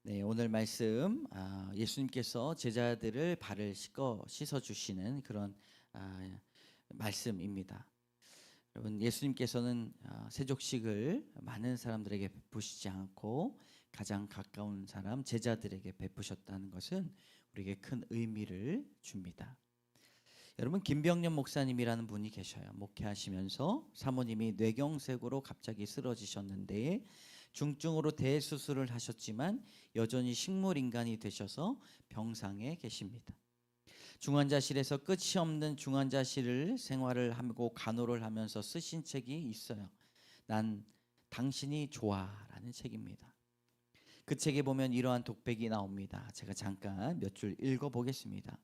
네, 오늘 말씀 예수님께서 제자들을 발을 씻어 주시는 그런 말씀입니다. 여러분, 예수님께서는 세족식을 많은 사람들에게 베푸시지 않고 가장 가까운 사람 제자들에게 베푸셨다는 것은 우리에게 큰 의미를 줍니다. 여러분, 김병년 목사님이라는 분이 계셔요. 목회하시면서 사모님이 뇌경색으로 갑자기 쓰러지셨는데 중증으로 대수술을 하셨지만 여전히 식물인간이 되셔서 병상에 계십니다. 중환자실에서 끝이 없는 중환자실 생활을 하고 간호를 하면서 쓰신 책이 있어요. 난 당신이 좋아라는 책입니다. 그 책에 보면 이러한 독백이 나옵니다. 제가 잠깐 몇 줄 읽어보겠습니다.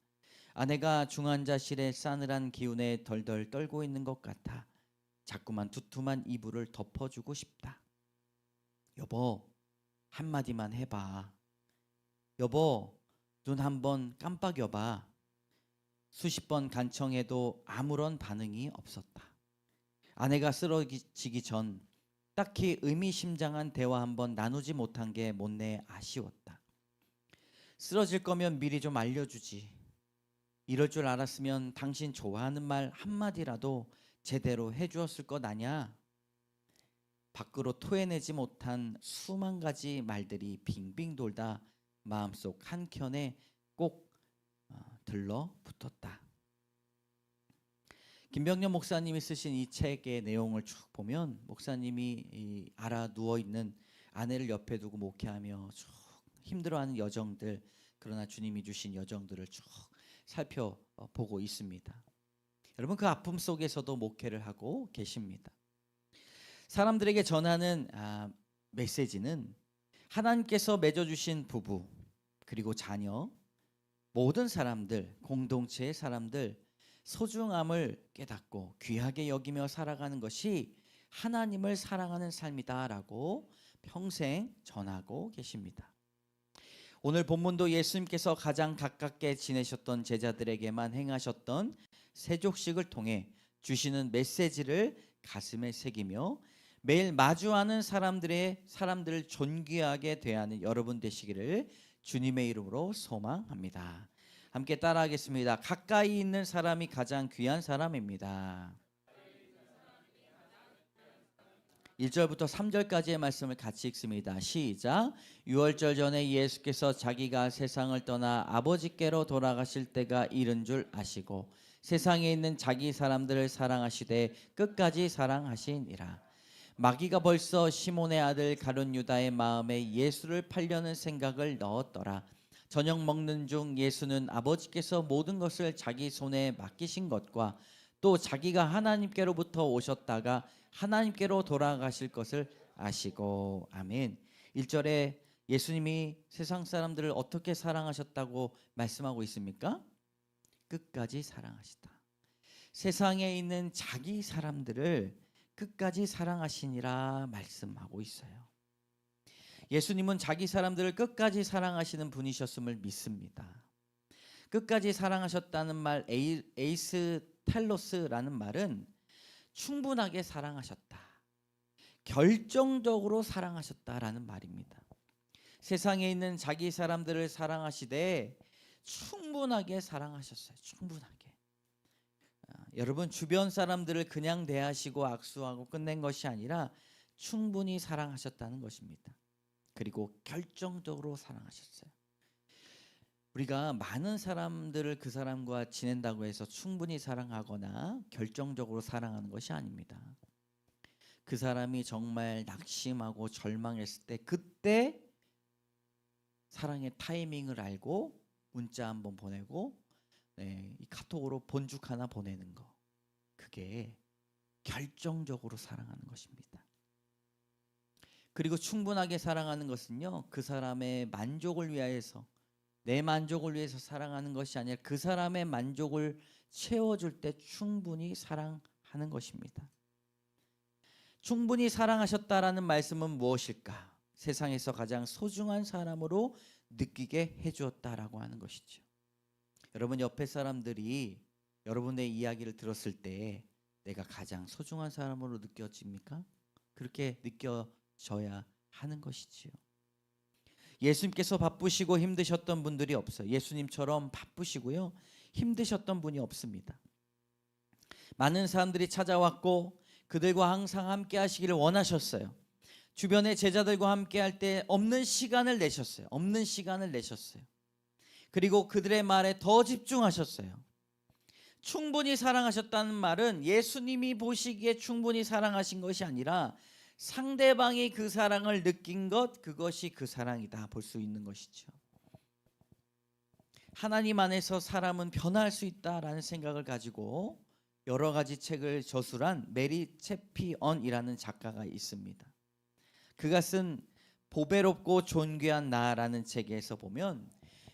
아내가 중환자실의 싸늘한 기운에 덜덜 떨고 있는 것 같아 자꾸만 두툼한 이불을 덮어주고 싶다. 여보, 한마디만 해봐. 여보, 눈 한번 깜빡여봐. 수십 번 간청해도 아무런 반응이 없었다. 아내가 쓰러지기 전 딱히 의미심장한 대화 한번 나누지 못한 게 못내 아쉬웠다. 쓰러질 거면 미리 좀 알려주지. 이럴 줄 알았으면 당신 좋아하는 말 한마디라도 제대로 해주었을 것 아냐? 밖으로 토해내지 못한 수만 가지 말들이 빙빙 돌다 마음속 한켠에 꼭 들러붙었다. 김병년 목사님이 쓰신 이 책의 내용을 쭉 보면 목사님이 알아 누워있는 아내를 옆에 두고 목회하며 쭉 힘들어하는 여정들, 그러나 주님이 주신 여정들을 쭉 살펴보고 있습니다. 여러분, 그 아픔 속에서도 목회를 하고 계십니다. 사람들에게 전하는 메시지는 하나님께서 맺어주신 부부 그리고 자녀, 모든 사람들, 공동체의 사람들 소중함을 깨닫고 귀하게 여기며 살아가는 것이 하나님을 사랑하는 삶이다라고 평생 전하고 계십니다. 오늘 본문도 예수님께서 가장 가깝게 지내셨던 제자들에게만 행하셨던 세족식을 통해 주시는 메시지를 가슴에 새기며 매일 마주하는 사람들을 존귀하게 대하는 여러분 되시기를 주님의 이름으로 소망합니다. 함께 따라하겠습니다. 가까이 있는 사람이 가장 귀한 사람입니다. 1절부터 3절까지의 말씀을 같이 읽습니다. 시작. 유월절 전에 예수께서 자기가 세상을 떠나 아버지께로 돌아가실 때가 이른 줄 아시고 세상에 있는 자기 사람들을 사랑하시되 끝까지 사랑하시니라. 마귀가 벌써 시몬의 아들 가룟 유다의 마음에 예수를 팔려는 생각을 넣었더라. 저녁 먹는 중 예수는 아버지께서 모든 것을 자기 손에 맡기신 것과 또 자기가 하나님께로부터 오셨다가 하나님께로 돌아가실 것을 아시고. 아멘. 1절에 예수님이 세상 사람들을 어떻게 사랑하셨다고 말씀하고 있습니까? 끝까지 사랑하시다. 세상에 있는 자기 사람들을 끝까지 사랑하시니라 말씀하고 있어요. 예수님은 자기 사람들을 끝까지 사랑하시는 분이셨음을 믿습니다. 끝까지 사랑하셨다는 말, 에이스 텔로스라는 말은 충분하게 사랑하셨다, 결정적으로 사랑하셨다라는 말입니다. 세상에 있는 자기 사람들을 사랑하시되 충분하게 사랑하셨어요. 충분하게. 여러분, 주변 사람들을 그냥 대하시고 악수하고 끝낸 것이 아니라 충분히 사랑하셨다는 것입니다. 그리고 결정적으로 사랑하셨어요. 우리가 많은 사람들을 그 사람과 지낸다고 해서 충분히 사랑하거나 결정적으로 사랑하는 것이 아닙니다. 그 사람이 정말 낙심하고 절망했을 때 그때 사랑의 타이밍을 알고 문자 한번 보내고 이 카톡으로 본죽 하나 보내는 거, 그게 결정적으로 사랑하는 것입니다. 그리고 충분하게 사랑하는 것은요, 그 사람의 만족을 위해서, 내 만족을 위해서 사랑하는 것이 아니라 그 사람의 만족을 채워줄 때 충분히 사랑하는 것입니다. 충분히 사랑하셨다라는 말씀은 무엇일까? 세상에서 가장 소중한 사람으로 느끼게 해주었다라고 하는 것이죠. 여러분, 옆에 사람들이 여러분의 이야기를 들었을 때 내가 가장 소중한 사람으로 느껴집니까? 그렇게 느껴져야 하는 것이지요. 예수님께서 바쁘시고 힘드셨던 분들이 없어요. 예수님처럼 바쁘시고요, 힘드셨던 분이 없습니다. 많은 사람들이 찾아왔고 그들과 항상 함께 하시기를 원하셨어요. 주변의 제자들과 함께 할 때 없는 시간을 내셨어요. 없는 시간을 내셨어요. 그리고 그들의 말에 더 집중하셨어요. 충분히 사랑하셨다는 말은 예수님이 보시기에 충분히 사랑하신 것이 아니라 상대방이 그 사랑을 느낀 것, 그것이 그 사랑이다 볼 수 있는 것이죠. 하나님 안에서 사람은 변화할 수 있다라는 생각을 가지고 여러 가지 책을 저술한 메리 채피언이라는 작가가 있습니다. 그가 쓴 보배롭고 존귀한 나라는 책에서 보면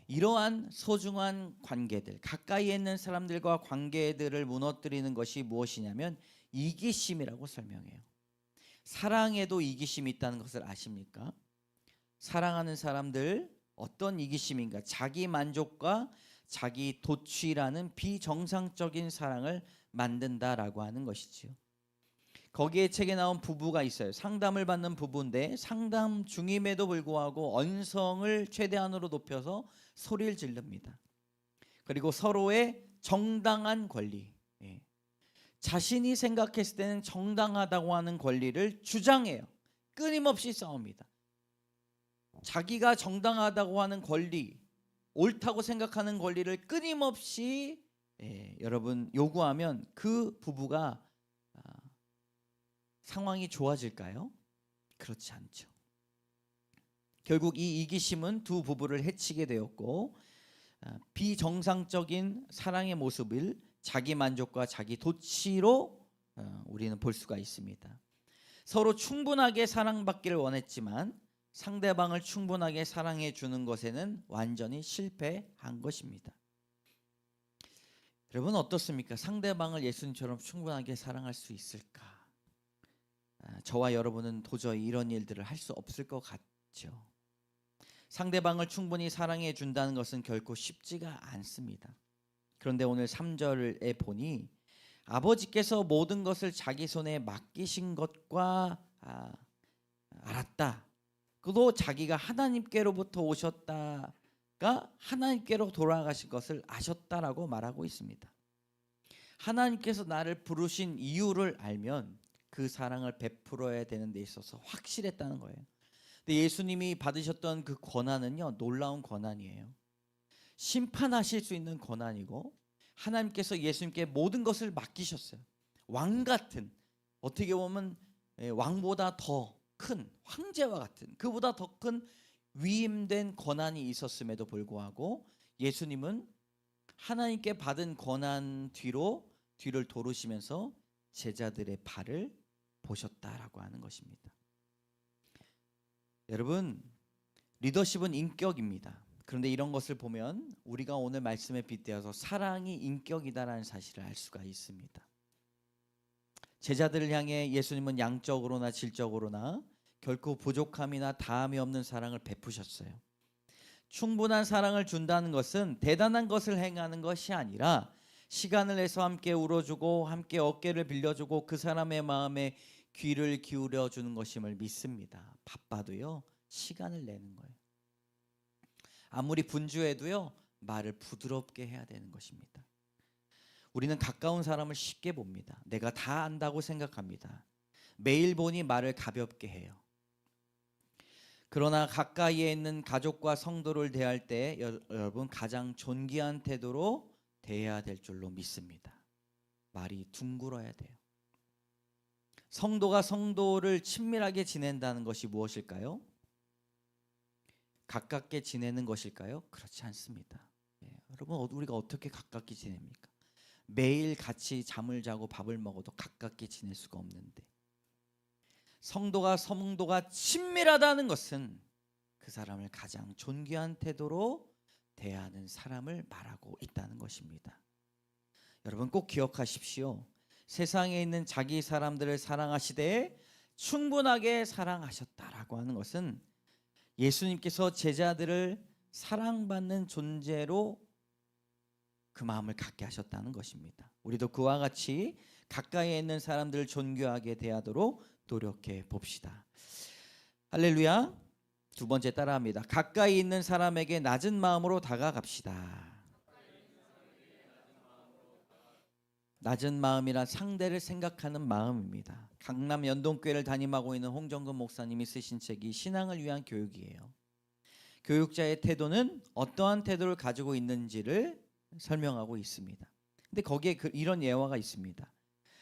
이러한 소중한 관계들, 가까이에 있는 사람들과 관계들을 무너뜨리는 것이 무엇이냐면 이기심이라고 설명해요. 사랑에도 이기심이 있다는 것을 아십니까? 사랑하는 사람들, 어떤 이기심인가? 자기 만족과 자기 도취라는 비정상적인 사랑을 만든다라고 하는 것이지요. 거기에 책에 나온 부부가 있어요. 상담을 받는 부부인데 상담 중임에도 불구하고 언성을 최대한으로 높여서 소리를 지릅니다. 그리고 서로의 정당한 권리, 자신이 생각했을 때는 정당하다고 하는 권리를 주장해요. 끊임없이 싸웁니다. 자기가 정당하다고 하는 권리, 옳다고 생각하는 권리를 끊임없이 여러분 요구하면 그 부부가 상황이 좋아질까요? 그렇지 않죠. 결국 이 이기심은 두 부부를 해치게 되었고 비정상적인 사랑의 모습을 자기 만족과 자기 도취로 우리는 볼 수가 있습니다. 서로 충분하게 사랑받기를 원했지만 상대방을 충분하게 사랑해 주는 것에는 완전히 실패한 것입니다. 여러분 어떻습니까? 상대방을 예수님처럼 충분하게 사랑할 수 있을까? 저와 여러분은 도저히 이런 일들을 할 수 없을 것 같죠. 상대방을 충분히 사랑해 준다는 것은 결코 쉽지가 않습니다. 그런데 오늘 3절에 보니 아버지께서 모든 것을 자기 손에 맡기신 것과 알았다. 그도 자기가 하나님께로부터 오셨다가 하나님께로 돌아가신 것을 아셨다라고 말하고 있습니다. 하나님께서 나를 부르신 이유를 알면 그 사랑을 베풀어야 되는 데 있어서 확실했다는 거예요. 근데 예수님이 받으셨던 그 권한은요, 놀라운 권한이에요. 심판하실 수 있는 권한이고 하나님께서 예수님께 모든 것을 맡기셨어요. 왕 같은, 어떻게 보면 왕보다 더 큰 황제와 같은, 그보다 더 큰 위임된 권한이 있었음에도 불구하고 예수님은 하나님께 받은 권한 뒤를 도르시면서 제자들의 발을 보셨다라고 하는 것입니다. 여러분, 리더십은 인격입니다. 그런데 이런 것을 보면 우리가 오늘 말씀에 빗대어서 사랑이 인격이다라는 사실을 알 수가 있습니다. 제자들을 향해 예수님은 양적으로나 질적으로나 결코 부족함이나 다함이 없는 사랑을 베푸셨어요. 충분한 사랑을 준다는 것은 대단한 것을 행하는 것이 아니라 시간을 내서 함께 울어주고 함께 어깨를 빌려주고 그 사람의 마음에 귀를 기울여 주는 것임을 믿습니다. 바빠도요, 시간을 내는 거예요. 아무리 분주해도요, 말을 부드럽게 해야 되는 것입니다. 우리는 가까운 사람을 쉽게 봅니다. 내가 다 안다고 생각합니다. 매일 보니 말을 가볍게 해요. 그러나 가까이에 있는 가족과 성도를 대할 때 여러분 가장 존귀한 태도로 대해야 될 줄로 믿습니다. 말이 둥글어야 돼요. 성도가 성도를 친밀하게 지낸다는 것이 무엇일까요? 가깝게 지내는 것일까요? 그렇지 않습니다. 여러분 우리가 어떻게 가깝게 지냅니까? 매일 같이 잠을 자고 밥을 먹어도 가깝게 지낼 수가 없는데, 성도가 친밀하다는 것은 그 사람을 가장 존귀한 태도로 대하는 사람을 말하고 있다는 것입니다. 여러분 꼭 기억하십시오. 세상에 있는 자기 사람들을 사랑하시되 충분하게 사랑하셨다라고 하는 것은 예수님께서 제자들을 사랑받는 존재로 그 마음을 갖게 하셨다는 것입니다. 우리도 그와 같이 가까이에 있는 사람들을 존귀하게 대하도록 노력해 봅시다. 할렐루야. 두 번째 따라합니다. 가까이 있는 사람에게 낮은 마음으로 다가갑시다. 낮은 마음이란 상대를 생각하는 마음입니다. 강남 연동교회를 담임하고 있는 홍정근 목사님이 쓰신 책이 신앙을 위한 교육이에요. 교육자의 태도는 어떠한 태도를 가지고 있는지를 설명하고 있습니다. 근데 거기에 이런 예화가 있습니다.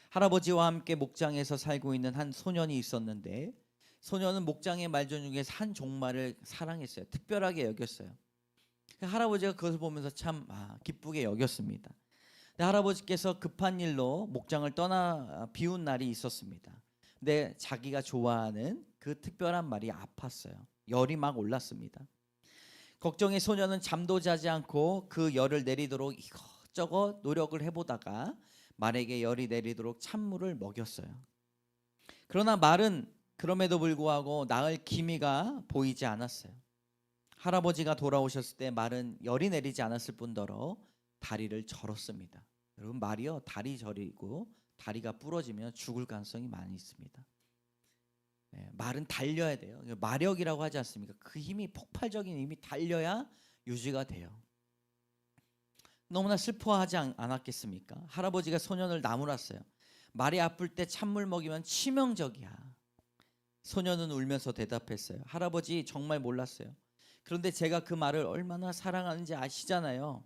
할아버지와 함께 목장에서 살고 있는 한 소년이 있었는데, 소년은 목장의 말종 중에서 한 종말을 사랑했어요. 특별하게 여겼어요. 할아버지가 그것을 보면서 참 기쁘게 여겼습니다. 근데 할아버지께서 급한 일로 목장을 떠나 비운 날이 있었습니다. 근데 자기가 좋아하는 그 특별한 말이 아팠어요. 열이 막 올랐습니다. 걱정의 소년은 잠도 자지 않고 그 열을 내리도록 이것저것 노력을 해보다가 말에게 열이 내리도록 찬물을 먹였어요. 그러나 말은 그럼에도 불구하고 나을 기미가 보이지 않았어요. 할아버지가 돌아오셨을 때 말은 열이 내리지 않았을 뿐더러 다리를 절었습니다. 여러분, 말이요, 다리 저리고 다리가 부러지면 죽을 가능성이 많이 있습니다. 말은 달려야 돼요. 마력이라고 하지 않습니까? 그 힘이, 폭발적인 힘이 달려야 유지가 돼요. 너무나 슬퍼하지 않았겠습니까? 할아버지가 소년을 나무랐어요. 말이 아플 때 찬물 먹이면 치명적이야. 소년은 울면서 대답했어요. 할아버지, 정말 몰랐어요. 그런데 제가 그 말을 얼마나 사랑하는지 아시잖아요.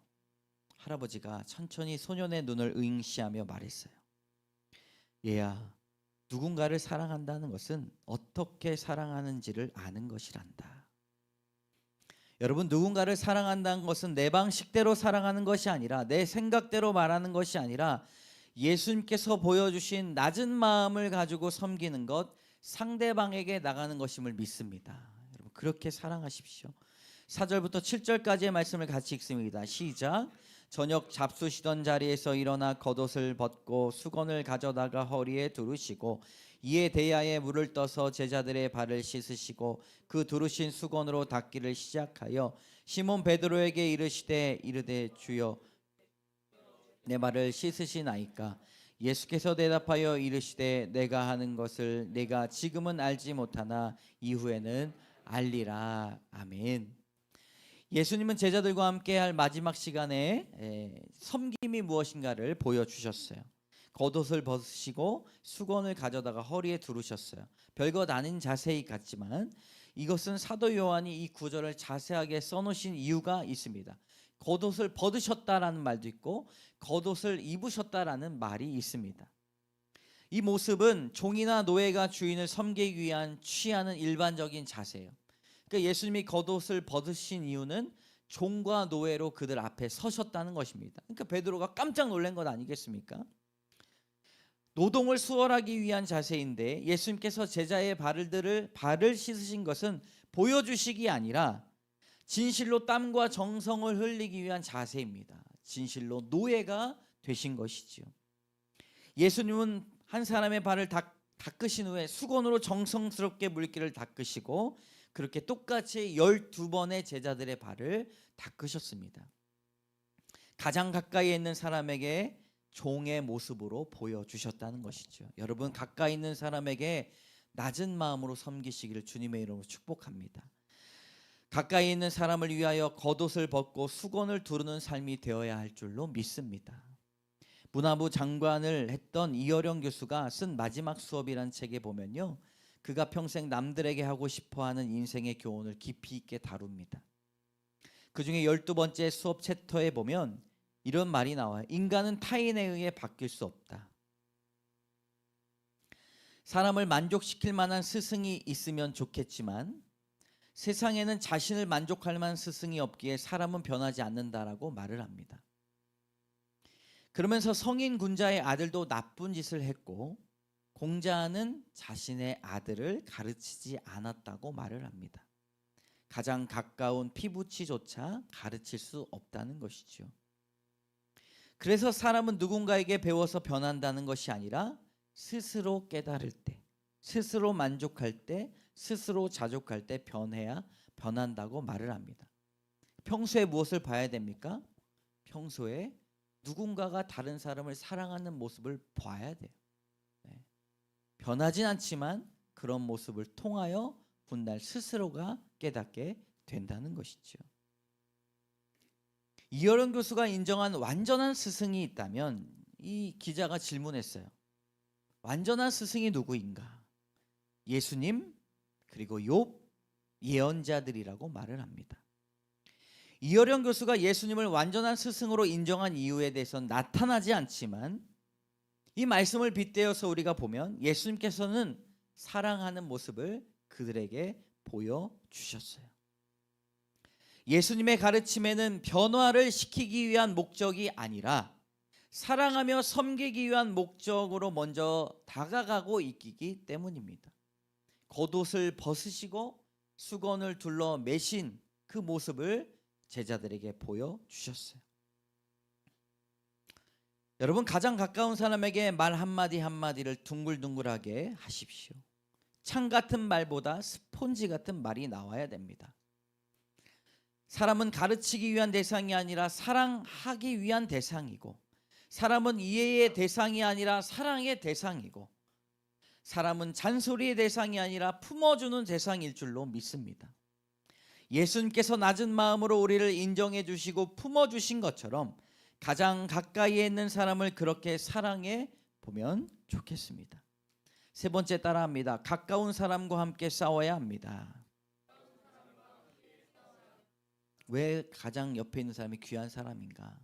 할아버지가 천천히 소년의 눈을 응시하며 말했어요. 얘야, 누군가를 사랑한다는 것은 어떻게 사랑하는지를 아는 것이란다. 여러분, 누군가를 사랑한다는 것은 내 방식대로 사랑하는 것이 아니라, 내 생각대로 말하는 것이 아니라, 예수님께서 보여주신 낮은 마음을 가지고 섬기는 것, 상대방에게 나가는 것임을 믿습니다. 여러분, 그렇게 사랑하십시오. 4절부터 7절까지의 말씀을 같이 읽습니다. 시작. 저녁 잡수시던 자리에서 일어나 겉옷을 벗고 수건을 가져다가 허리에 두르시고 이에 대야에 물을 떠서 제자들의 발을 씻으시고 그 두르신 수건으로 닦기를 시작하여 시몬 베드로에게 이르되 주여, 내 발을 씻으시나이까? 예수께서 대답하여 이르시되 내가 하는 것을 내가 지금은 알지 못하나 이후에는 알리라. 아멘. 예수님은 제자들과 함께 할 마지막 시간에 섬김이 무엇인가를 보여주셨어요. 겉옷을 벗으시고 수건을 가져다가 허리에 두르셨어요. 별것 아닌 자세히 같지만 이것은 사도 요한이 이 구절을 자세하게 써놓으신 이유가 있습니다. 겉옷을 벗으셨다라는 말도 있고 겉옷을 입으셨다라는 말이 있습니다. 이 모습은 종이나 노예가 주인을 섬기기 위한 취하는 일반적인 자세예요. 그러니까 예수님이 겉옷을 벗으신 이유는 종과 노예로 그들 앞에 서셨다는 것입니다. 그러니까 베드로가 깜짝 놀란 것 아니겠습니까? 노동을 수월하기 위한 자세인데 예수님께서 제자의 발을 씻으신 것은 보여주시기 아니라 진실로 땀과 정성을 흘리기 위한 자세입니다. 진실로 노예가 되신 것이지요. 예수님은 한 사람의 발을 닦으신 후에 수건으로 정성스럽게 물기를 닦으시고 그렇게 똑같이 12번의 제자들의 발을 닦으셨습니다. 가장 가까이 있는 사람에게 종의 모습으로 보여주셨다는 것이죠. 여러분, 가까이 있는 사람에게 낮은 마음으로 섬기시기를 주님의 이름으로 축복합니다. 가까이 있는 사람을 위하여 겉옷을 벗고 수건을 두르는 삶이 되어야 할 줄로 믿습니다. 문화부 장관을 했던 이어령 교수가 쓴 마지막 수업이라는 책에 보면요, 그가 평생 남들에게 하고 싶어하는 인생의 교훈을 깊이 있게 다룹니다. 그 중에 12번째 수업 챕터에 보면 이런 말이 나와요. 인간은 타인에 의해 바뀔 수 없다. 사람을 만족시킬 만한 스승이 있으면 좋겠지만 세상에는 자신을 만족할 만한 스승이 없기에 사람은 변하지 않는다라고 말을 합니다. 그러면서 성인 군자의 아들도 나쁜 짓을 했고 공자는 자신의 아들을 가르치지 않았다고 말을 합니다. 가장 가까운 피부치조차 가르칠 수 없다는 것이죠. 그래서 사람은 누군가에게 배워서 변한다는 것이 아니라 스스로 깨달을 때, 스스로 만족할 때, 스스로 자족할 때 변한다고 말을 합니다. 평소에 무엇을 봐야 됩니까? 평소에 누군가가 다른 사람을 사랑하는 모습을 봐야 돼요. 변하진 않지만 그런 모습을 통하여 훗날 스스로가 깨닫게 된다는 것이죠. 이어령 교수가 인정한 완전한 스승이 있다면 이 기자가 질문했어요. 완전한 스승이 누구인가? 예수님, 그리고 욥, 예언자들이라고 말을 합니다. 이어령 교수가 예수님을 완전한 스승으로 인정한 이유에 대해서는 나타나지 않지만 이 말씀을 빗대어서 우리가 보면 예수님께서는 사랑하는 모습을 그들에게 보여주셨어요. 예수님의 가르침에는 변화를 시키기 위한 목적이 아니라 사랑하며 섬기기 위한 목적으로 먼저 다가가고 있기 때문입니다. 겉옷을 벗으시고 수건을 둘러 매신 그 모습을 제자들에게 보여주셨어요. 여러분, 가장 가까운 사람에게 말 한마디 한마디를 둥글둥글하게 하십시오. 창 같은 말보다 스폰지 같은 말이 나와야 됩니다. 사람은 가르치기 위한 대상이 아니라 사랑하기 위한 대상이고, 사람은 이해의 대상이 아니라 사랑의 대상이고, 사람은 잔소리의 대상이 아니라 품어주는 대상일 줄로 믿습니다. 예수님께서 낮은 마음으로 우리를 인정해 주시고 품어주신 것처럼 가장 가까이에 있는 사람을 그렇게 사랑해 보면 좋겠습니다. 세 번째 따라합니다. 가까운 사람과 함께 싸워야 합니다. 왜 가장 옆에 있는 사람이 귀한 사람인가?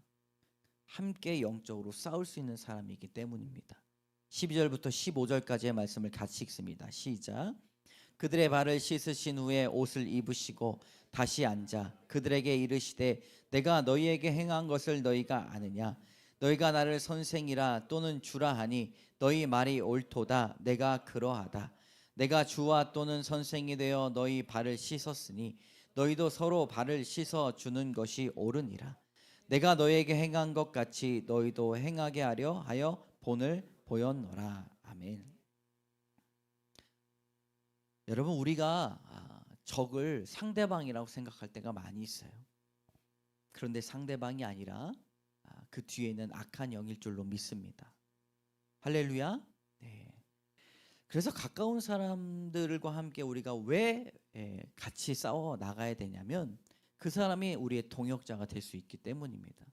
함께 영적으로 싸울 수 있는 사람이기 때문입니다. 12절부터 15절까지의 말씀을 같이 읽습니다. 시작. 그들의 발을 씻으신 후에 옷을 입으시고 다시 앉아 그들에게 이르시되 내가 너희에게 행한 것을 너희가 아느냐? 너희가 나를 선생이라 또는 주라 하니 너희 말이 옳도다. 내가 그러하다. 내가 주와 또는 선생이 되어 너희 발을 씻었으니 너희도 서로 발을 씻어 주는 것이 옳으니라. 내가 너희에게 행한 것 같이 너희도 행하게 하려 하여 본을 보였노라. 아멘. 여러분, 우리가 적을 상대방이라고 생각할 때가 많이 있어요. 그런데 상대방이 아니라 그 뒤에 있는 악한 영일 줄로 믿습니다. 할렐루야. 네. 그래서 가까운 사람들과 함께 우리가 왜 같이 싸워 나가야 되냐면 그 사람이 우리의 동역자가 될 수 있기 때문입니다.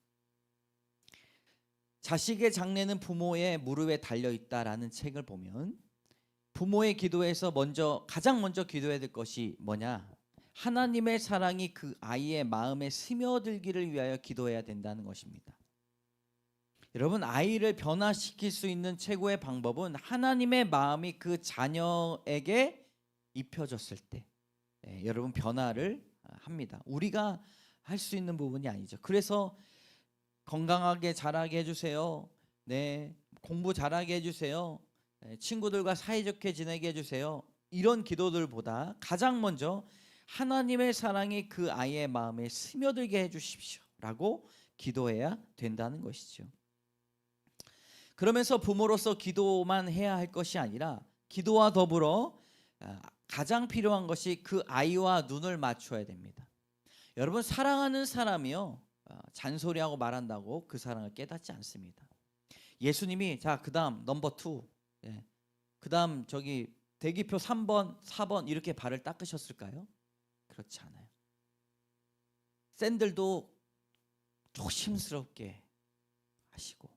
자식의 장래는 부모의 무릎에 달려 있다라는 책을 보면 부모의 기도에서 가장 먼저 기도해야 될 것이 뭐냐? 하나님의 사랑이 그 아이의 마음에 스며들기를 위하여 기도해야 된다는 것입니다. 여러분, 아이를 변화시킬 수 있는 최고의 방법은 하나님의 마음이 그 자녀에게 입혀졌을 때 여러분 변화를 합니다. 우리가 할 수 있는 부분이 아니죠. 그래서 건강하게 자라게 해주세요. 네, 공부 잘하게 해주세요. 친구들과 사이좋게 지내게 해주세요. 이런 기도들보다 가장 먼저 하나님의 사랑이 그 아이의 마음에 스며들게 해주십시오 라고 기도해야 된다는 것이죠. 그러면서 부모로서 기도만 해야 할 것이 아니라 기도와 더불어 가장 필요한 것이 그 아이와 눈을 맞춰야 됩니다. 여러분, 사랑하는 사람이요 잔소리하고 말한다고 그 사랑을 깨닫지 않습니다. 예수님이 자 그다음 넘버 2 그다음 저기 대기표 3번 4번 이렇게 발을 닦으셨을까요? 그렇지 않아요. 샌들도 조심스럽게 하시고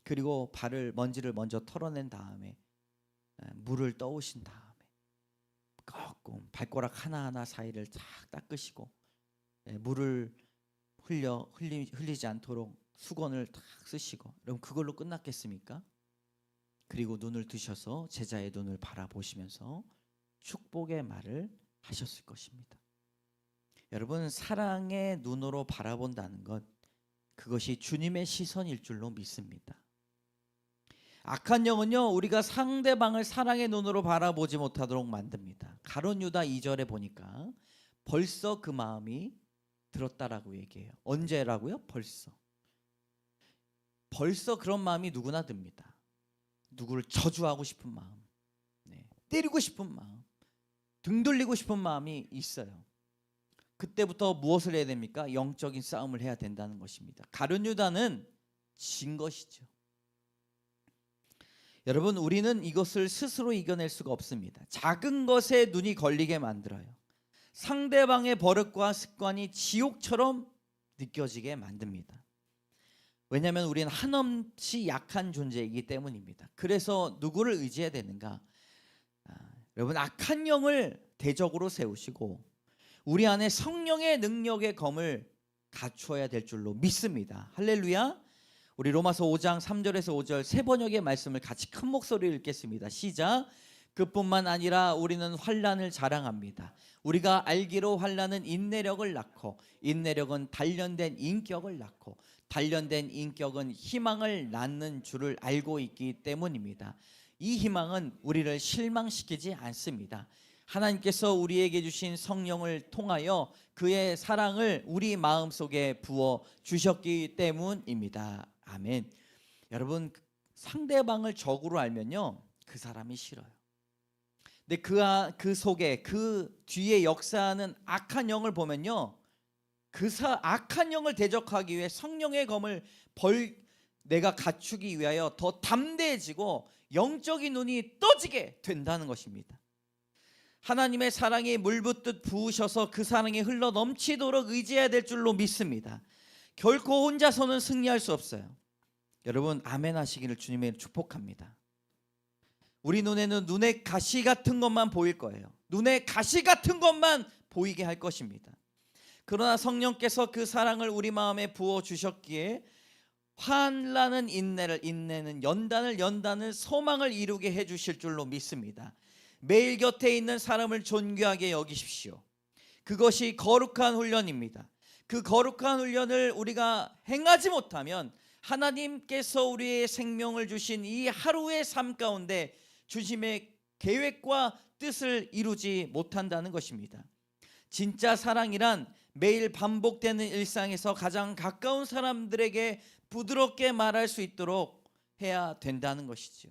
그리고 먼지를 먼저 털어낸 다음에 물을 떠오신 다음에 조금 발가락 하나하나 사이를 쫙 닦으시고 물을 흘리지 않도록 수건을 탁 쓰시고, 그럼 그걸로 끝났겠습니까? 그리고 눈을 뜨셔서 제자의 눈을 바라보시면서 축복의 말을 하셨을 것입니다. 여러분, 사랑의 눈으로 바라본다는 것, 그것이 주님의 시선일 줄로 믿습니다. 악한 영은요 우리가 상대방을 사랑의 눈으로 바라보지 못하도록 만듭니다. 가룟 유다 2절에 보니까 벌써 그 마음이 들었다라고 얘기해요. 언제라고요? 벌써 그런 마음이 누구나 듭니다. 누구를 저주하고 싶은 마음, 때리고 싶은 마음, 등 돌리고 싶은 마음이 있어요. 그때부터 무엇을 해야 됩니까? 영적인 싸움을 해야 된다는 것입니다. 가룟 유다는 진 것이죠. 여러분, 우리는 이것을 스스로 이겨낼 수가 없습니다. 작은 것에 눈이 걸리게 만들어요. 상대방의 버릇과 습관이 지옥처럼 느껴지게 만듭니다. 왜냐하면 우리는 한없이 약한 존재이기 때문입니다. 그래서 누구를 의지해야 되는가? 여러분, 악한 영을 대적으로 세우시고 우리 안에 성령의 능력의 검을 갖추어야 될 줄로 믿습니다. 할렐루야. 우리 로마서 5장 3절에서 5절 세 번역의 말씀을 같이 큰 목소리로 읽겠습니다. 시작. 그뿐만 아니라 우리는 환난을 자랑합니다. 우리가 알기로 환난은 인내력을 낳고 인내력은 단련된 인격을 낳고 단련된 인격은 희망을 낳는 줄을 알고 있기 때문입니다. 이 희망은 우리를 실망시키지 않습니다. 하나님께서 우리에게 주신 성령을 통하여 그의 사랑을 우리 마음속에 부어 주셨기 때문입니다. 아멘. 여러분, 상대방을 적으로 알면요, 그 사람이 싫어요. 근데 그 속에 그 뒤에 역사하는 악한 영을 보면요, 악한 영을 대적하기 위해 성령의 검을 내가 갖추기 위하여 더 담대해지고 영적인 눈이 떠지게 된다는 것입니다. 하나님의 사랑이 물붓듯 부으셔서 그 사랑이 흘러 넘치도록 의지해야 될 줄로 믿습니다. 결코 혼자서는 승리할 수 없어요. 여러분, 아멘 하시기를 주님의 축복합니다. 우리 눈에는 눈에 가시 같은 것만 보일 거예요. 눈에 가시 같은 것만 보이게 할 것입니다. 그러나 성령께서 그 사랑을 우리 마음에 부어 주셨기에 환난은 인내를, 인내는 연단을, 연단은 소망을 이루게 해 주실 줄로 믿습니다. 매일 곁에 있는 사람을 존귀하게 여기십시오. 그것이 거룩한 훈련입니다. 그 거룩한 훈련을 우리가 행하지 못하면 하나님께서 우리의 생명을 주신 이 하루의 삶 가운데 주님의 계획과 뜻을 이루지 못한다는 것입니다. 진짜 사랑이란 매일 반복되는 일상에서 가장 가까운 사람들에게 부드럽게 말할 수 있도록 해야 된다는 것이죠.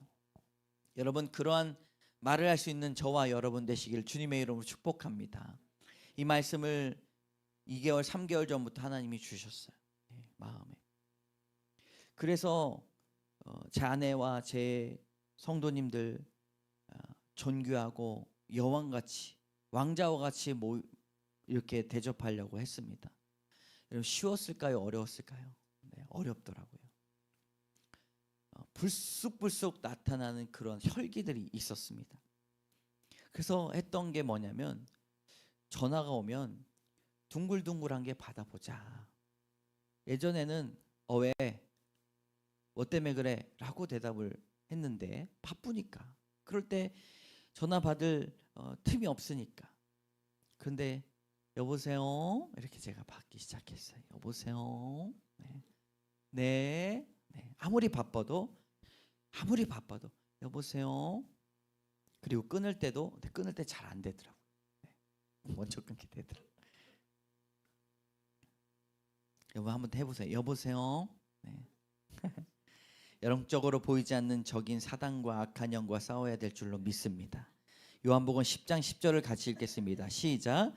여러분, 그러한 말을 할 수 있는 저와 여러분 되시길 주님의 이름으로 축복합니다. 이 말씀을 2개월, 3개월 전부터 하나님이 주셨어요. 마음에. 그래서 제 아내와 제 성도님들 존귀하고 여왕같이, 왕자와 같이 이렇게 대접하려고 했습니다. 여러분, 쉬웠을까요? 어려웠을까요? 네, 어렵더라고요. 불쑥불쑥 나타나는 그런 혈기들이 있었습니다. 그래서 했던 게 뭐냐면, 전화가 오면 둥글둥글한 게 받아보자. 예전에는 왜? 뭐 때문에 그래? 라고 대답을 했는데 바쁘니까, 그럴 때 전화 받을 틈이 없으니까. 그런데 여보세요? 이렇게 제가 받기 시작했어요. 여보세요? 네. 네. 네. 아무리 바빠도 여보세요? 그리고 끊을 때 잘 안 되더라고요. 네. 먼저 끊게 되더라고요. 여러분, 한번 해보세요. 여보세요? 네. 영적으로 보이지 않는 적인 사단과 악한 영과 싸워야 될 줄로 믿습니다. 요한복음 10장 10절을 같이 읽겠습니다. 시작.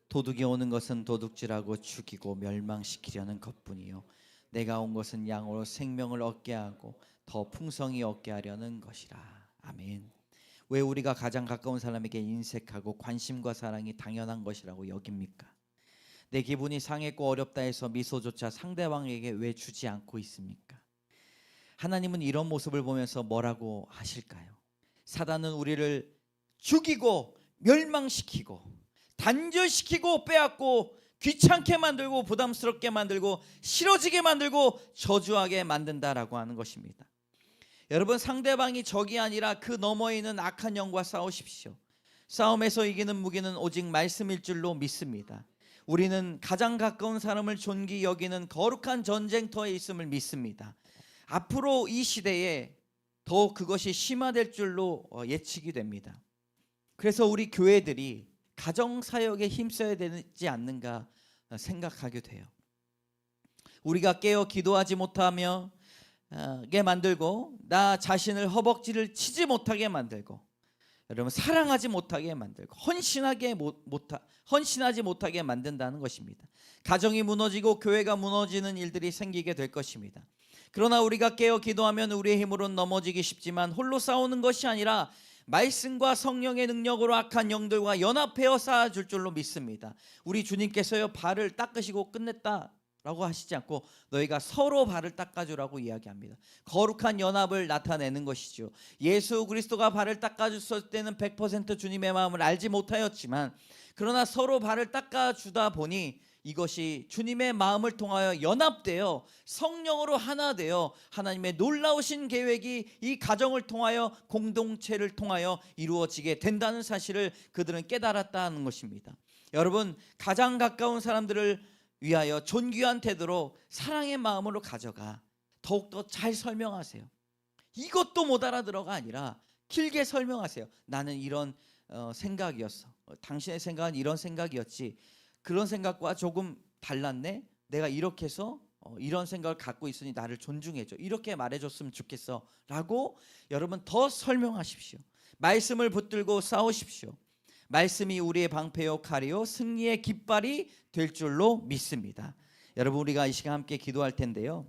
도둑이 오는 것은 도둑질하고 죽이고 멸망시키려는 것뿐이요 내가 온 것은 양으로 생명을 얻게 하고 더 풍성히 얻게 하려는 것이라. 아멘. 왜 우리가 가장 가까운 사람에게 인색하고 관심과 사랑이 당연한 것이라고 여깁니까? 내 기분이 상했고 어렵다 해서 미소조차 상대방에게 왜 주지 않고 있습니까? 하나님은 이런 모습을 보면서 뭐라고 하실까요? 사단은 우리를 죽이고 멸망시키고 단절시키고 빼앗고 귀찮게 만들고 부담스럽게 만들고 싫어지게 만들고 저주하게 만든다라고 하는 것입니다. 여러분, 상대방이 적이 아니라 그 너머에 있는 악한 영과 싸우십시오. 싸움에서 이기는 무기는 오직 말씀일 줄로 믿습니다. 우리는 가장 가까운 사람을 존귀 여기는 거룩한 전쟁터에 있음을 믿습니다. 앞으로 이 시대에 더 그것이 심화될 줄로 예측이 됩니다. 그래서 우리 교회들이 가정사역에 힘써야 되지 않는가 생각하게 돼요. 우리가 깨어 기도하지 못하며 게 만들고 나 자신을 허벅지를 치지 못하게 만들고 여러분 사랑하지 못하게 만들고 헌신하지 못하게 만든다는 것입니다. 가정이 무너지고 교회가 무너지는 일들이 생기게 될 것입니다. 그러나 우리가 깨어 기도하면 우리의 힘으로는 넘어지기 쉽지만 홀로 싸우는 것이 아니라 말씀과 성령의 능력으로 악한 영들과 연합하여 쌓아줄 줄로 믿습니다. 우리 주님께서요 발을 닦으시고 끝냈다라고 하시지 않고 너희가 서로 발을 닦아주라고 이야기합니다. 거룩한 연합을 나타내는 것이죠. 예수 그리스도가 발을 닦아줬을 때는 100% 주님의 마음을 알지 못하였지만 그러나 서로 발을 닦아주다 보니 이것이 주님의 마음을 통하여 연합되어 성령으로 하나 되어 하나님의 놀라우신 계획이 이 가정을 통하여 공동체를 통하여 이루어지게 된다는 사실을 그들은 깨달았다는 것입니다. 여러분, 가장 가까운 사람들을 위하여 존귀한 태도로 사랑의 마음으로 가져가 더욱더 잘 설명하세요. 이것도 못 알아들어가 아니라 길게 설명하세요. 나는 이런 생각이었어. 당신의 생각은 이런 생각이었지. 그런 생각과 조금 달랐네. 내가 이렇게 해서 이런 생각을 갖고 있으니 나를 존중해줘. 이렇게 말해줬으면 좋겠어 라고 여러분 더 설명하십시오. 말씀을 붙들고 싸우십시오. 말씀이 우리의 방패요 칼이요 승리의 깃발이 될 줄로 믿습니다. 여러분, 우리가 이 시간 함께 기도할 텐데요,